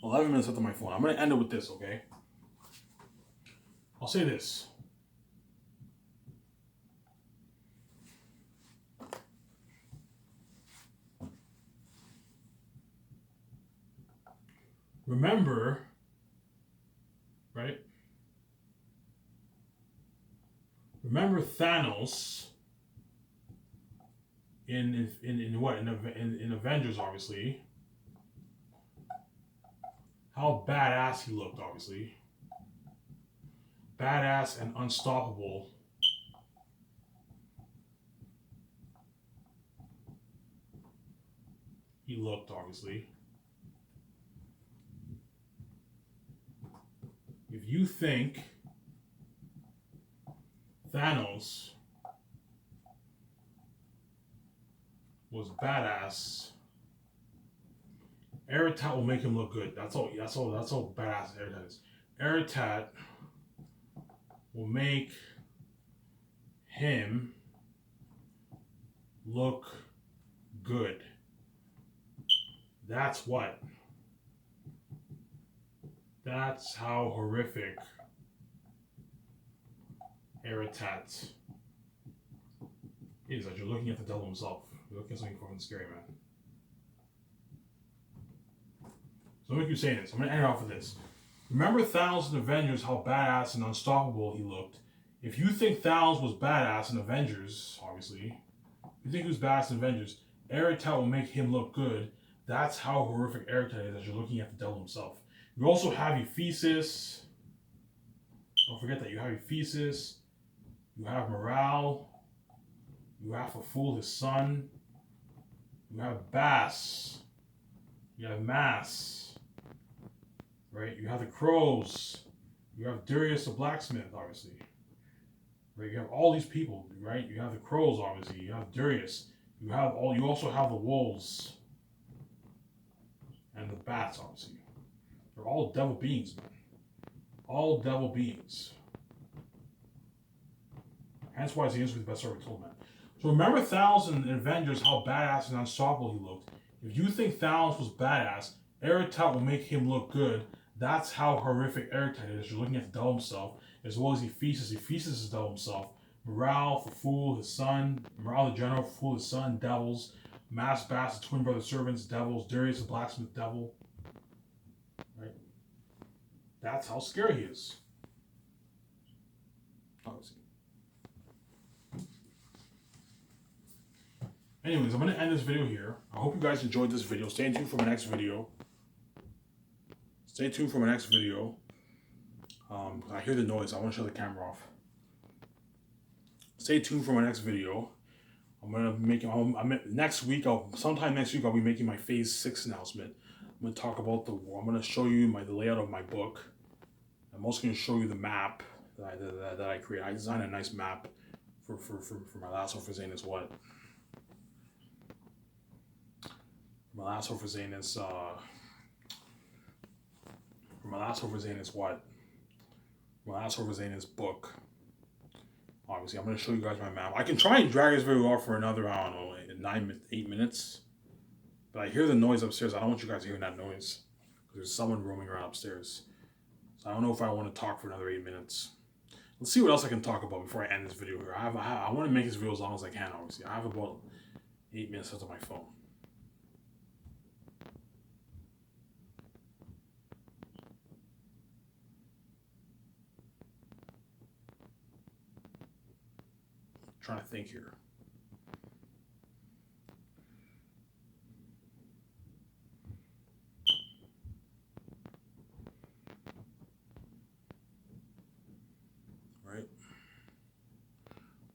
11 minutes left on my phone. I'm going to end it with this, okay? I'll say this. Remember, right? Remember Thanos in what in Avengers, obviously. How badass he looked, obviously. Badass and unstoppable. He looked, obviously. If you think Thanos was badass, Eritat will make him look good. That's all badass Eritat is. Eritat will make him look good. That's what. That's how horrific Eritat is. That you're looking at the devil himself. You're looking at something fucking scary, man. So I'm going to keep saying this. I'm going to end it off with this. Remember Thanos in Avengers, how badass and unstoppable he looked. If you think Thanos was badass in Avengers, obviously, if you think he was badass in Avengers, Eritat will make him look good. That's how horrific Eritat is, as you're looking at the devil himself. You also have Ephesus. Don't forget that you have Ephesus. You have Morale. You have Fulful, his son. You have Bass. You have Mass. Right? You have the Crows. You have Darius the Blacksmith, obviously. Right? You have all these people, right? You have the Crows, obviously. You have Darius. You also have the Wolves. And the Bats, obviously. They're all devil beings, man. All devil beings. Hence why Xanus was the best ever told, man. So remember Thanos in Avengers, how badass and unstoppable he looked. If you think Thanos was badass, Eritat will make him look good. That's how horrific Eritat is. You're looking at the devil himself, as well as Ephesus. Ephesus is the devil himself. Morale, Fulful, his son. Morale the general, Fulful, his son. Devils. Mass Bass, the twin brother servants. Devils. Darius, the blacksmith, devil. Right? That's how scary he is. Obviously. Anyways, I'm going to end this video here. I hope you guys enjoyed this video. Stay tuned for my next video. Stay tuned for my next video. I hear the noise. I want to shut the camera off. Stay tuned for my next video. I'm going to make sometime next week I'll be making my Phase 6 announcement. I'm going to talk about the war. I'm going to show you the layout of my book. I'm also going to show you the map that I created. I designed a nice map for my last for Xanus what? My last hope for Xanus, my last hope for Xanus what? My last hope for Xanus book. Obviously, I'm going to show you guys my map. I can try and drag this video off for another, I don't know, 8 minutes. But I hear the noise upstairs. I don't want you guys hearing that noise. Because there's someone roaming around upstairs. So I don't know if I want to talk for another 8 minutes. Let's see what else I can talk about before I end this video here. I want to make this video as long as I can, obviously. I have about 8 minutes left on my phone. Trying to think here. Right?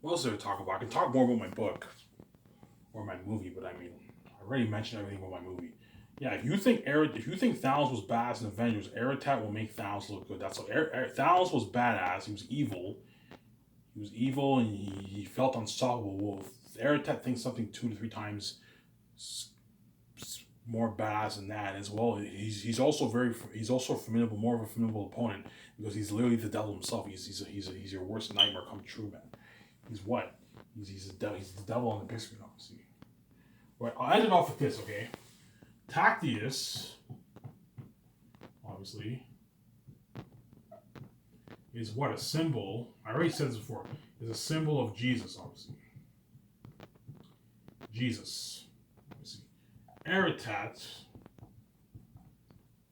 What else did I talk about? I can talk more about my book or my movie, but I mean, I already mentioned everything about my movie. Yeah, if you think Thanos was badass in Avengers, Eritat will make Thanos look good. That's all. Thanos was badass. He was evil. He was evil and he felt unstoppable. Well, Eritat thinks something 2 to 3 times more badass than that as well. He's also formidable, more of a formidable opponent because he's literally the devil himself. He's your worst nightmare come true, man. He's what? He's the devil. He's the devil on the big screen, obviously. Right, I'll end it off with this, okay? Tactius obviously, is what? A symbol. I already said this before. Is a symbol of Jesus, obviously. Jesus. Obviously. Eretat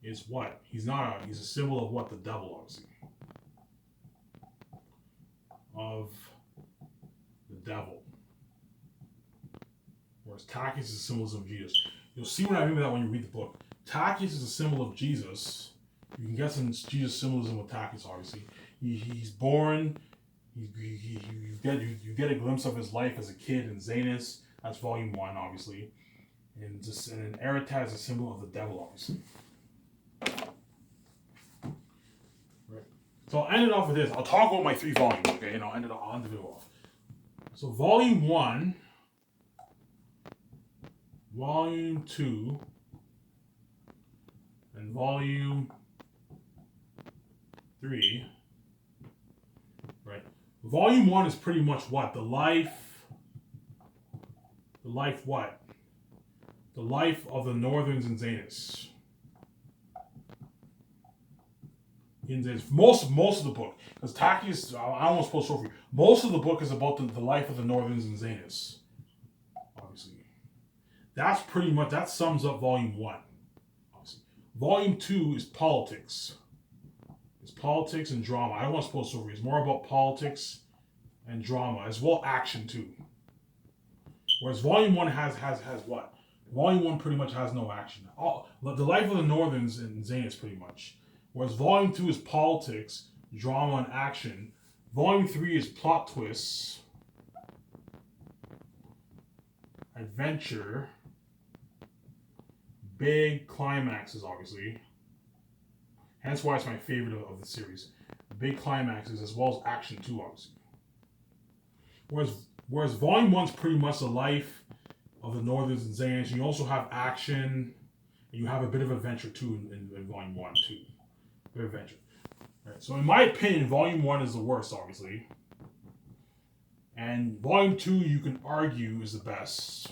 is what? He's a symbol of what? The devil, obviously. Of the devil. Whereas Tachys is a symbol of Jesus. You'll see what I mean by that when you read the book. Tachys is a symbol of Jesus. You can get some Jesus symbolism with Tachys, obviously. He's born. You get a glimpse of his life as a kid in Xanus. That's volume 1, obviously. And an Eretat is a symbol of the devil, obviously. Right. So I'll end it off with this. I'll talk about my 3 volumes, okay? And I'll end the video off. So volume 1, volume 2, and volume 3. Right. Volume 1 is pretty much what? The life what? The life of the Northerns in Xanus. Most of the book. Because Tachys, I almost post over you. Most of the book is about the life of the Northerns in Xanus. Obviously. That's pretty much, that sums up volume 1. Obviously. Volume 2 is politics. It's politics and drama. I don't want to post over you. It's more about politics and drama, as well action too. Whereas volume 1 has what? Volume 1 pretty much has no action. The life of the Northerns in Xanus pretty much. Whereas volume 2 is politics, drama, and action. Volume 3 is plot twists, adventure, big climaxes, obviously. Hence why it's my favorite of the series. Big climaxes as well as action too, obviously. Whereas volume 1's pretty much the life of the Northerns and Xanus. You also have action, and you have a bit of adventure too in volume 1 too. A bit of adventure. Right, so in my opinion, volume 1 is the worst, obviously. And volume 2, you can argue, is the best.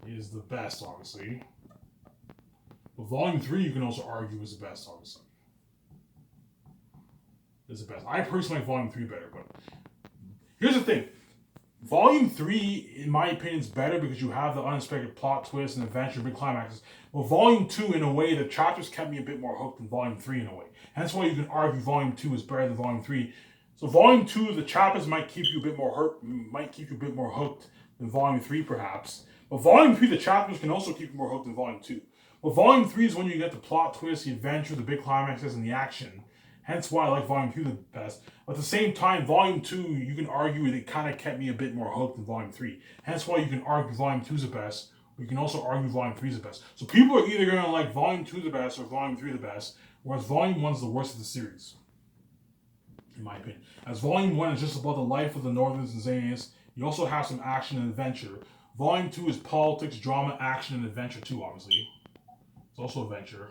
Is the best, obviously. But volume 3, you can also argue, is the best, obviously. Is the best. I personally like volume 3 better, but here's the thing. Volume 3, in my opinion, is better because you have the unexpected plot twists and adventure, big climaxes. Well, volume 2, in a way, the chapters kept me a bit more hooked than volume 3 in a way. Hence why you can argue volume 2 is better than volume 3. So volume 2, the chapters might keep you a bit more hooked than volume 3 perhaps. But volume 3, the chapters can also keep you more hooked than volume 2. But volume 3 is when you get the plot twists, the adventure, the big climaxes, and the action. Hence why I like volume 2 the best. But at the same time, volume 2, you can argue it kind of kept me a bit more hooked than volume 3. Hence why you can argue volume 2 is the best, or you can also argue volume 3 is the best. So people are either going to like volume 2 the best or volume 3 the best, whereas volume 1 is the worst of the series, in my opinion. As volume 1 is just about the life of the Northerns and Xanus, you also have some action and adventure. Volume 2 is politics, drama, action, and adventure too, obviously. It's also adventure.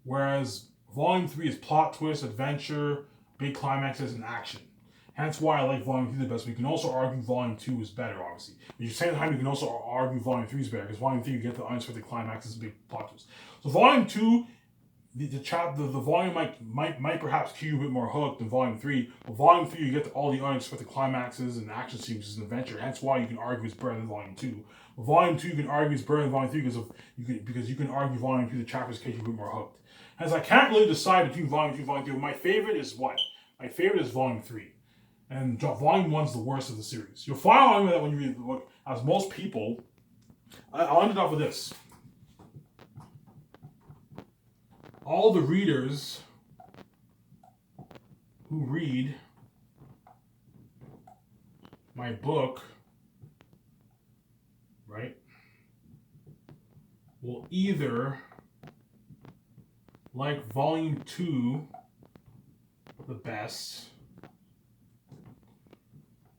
Whereas volume 3 is plot twist, adventure, big climaxes, and action. Hence why I like volume 3 the best. But you can also argue volume 2 is better, obviously. But at the same time, you can also argue volume 3 is better, because volume 3 you get the unexpected climaxes and big plot twists. So volume 2, the volume might perhaps keep you a bit more hooked than volume 3. But volume 3 you get all the unexpected climaxes and action sequences and adventure. Hence why you can argue it's better than volume 2. But volume 2 you can argue it's better than volume 3 because you can argue volume 2 the chapters keep you a bit more hooked. As I can't really decide between volume 2 and volume 3. My favorite is what? My favorite is volume 3. And volume 1 is the worst of the series. You'll find out that when you read the book, as most people, I'll end it off with this. All the readers who read my book, right, will either like volume 2 the best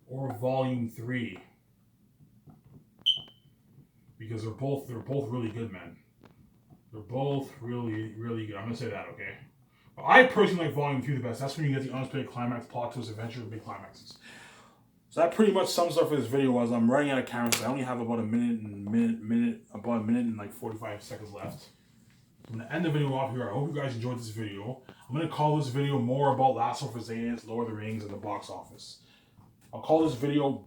or volume 3, because they're both really good, man. They're both really, really good. I'm gonna say that, okay? But I personally like volume 3 the best. That's when you get the unexpected climax, plot twist, adventure, and big climaxes. So that pretty much sums up for this video. As I'm running out of cameras, I only have about a minute and like 45 seconds left. I'm going to end the video off here. I hope you guys enjoyed this video. I'm going to call this video more about Last of Us Xanus, Lord of the Rings, and the box office. I'll call this video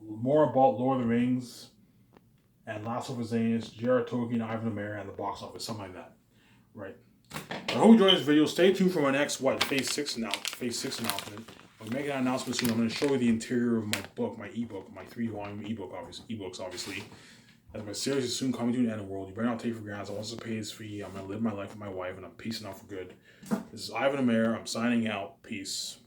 more about Lord of the Rings and Last of Us Xanus, J.R.R. Tolkien, Ivan the Mayor, and the box office. Something like that. Right. I hope you enjoyed this video. Stay tuned for my next, Phase 6 announcement. I'm making an announcement soon. I'm going to show you the interior of my book, my ebook, my 3-volume ebooks, obviously. As my series is soon coming to an end of the world, you better not take it for granted. I want to pay this fee. I'm going to live my life with my wife, and I'm peacing out for good. This is Ivan the Mayor. I'm signing out. Peace.